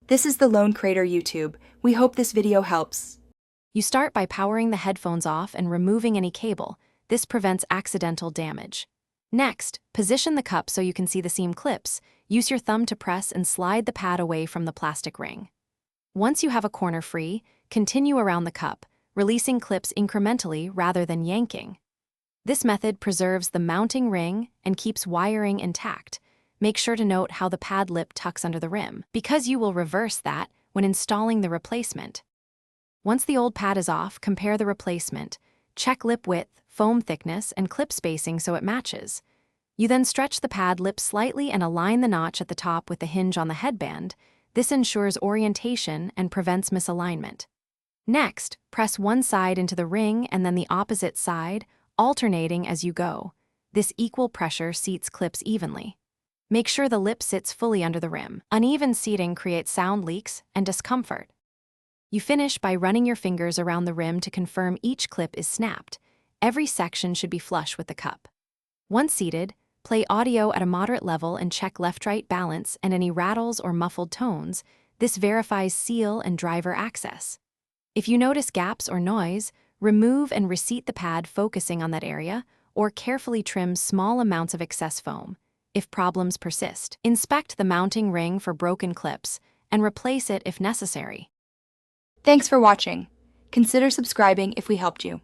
This is the Lone Crater YouTube. We hope this video helps. You start by powering the headphones off and removing any cable. This prevents accidental damage. Next, position the cup so you can see the seam clips. Use your thumb to press and slide the pad away from the plastic ring. Once you have a corner free, continue around the cup, releasing clips incrementally rather than yanking. This method preserves the mounting ring and keeps wiring intact. Make sure to note how the pad lip tucks under the rim, because you will reverse that when installing the replacement. Once the old pad is off, compare the replacement. Check lip width, foam thickness, and clip spacing so it matches. You then stretch the pad lip slightly and align the notch at the top with the hinge on the headband. This ensures orientation and prevents misalignment. Next, press one side into the ring and then the opposite side, alternating as you go. This equal pressure seats clips evenly. Make sure the lip sits fully under the rim. Uneven seating creates sound leaks and discomfort. You finish by running your fingers around the rim to confirm each clip is snapped. Every section should be flush with the cup. Once seated, play audio at a moderate level and check left-right balance and any rattles or muffled tones. This verifies seal and driver access. If you notice gaps or noise, remove and reseat the pad focusing on that area, or carefully trim small amounts of excess foam. If problems persist, inspect the mounting ring for broken clips and replace it if necessary. Thanks for watching. Consider subscribing if we helped you.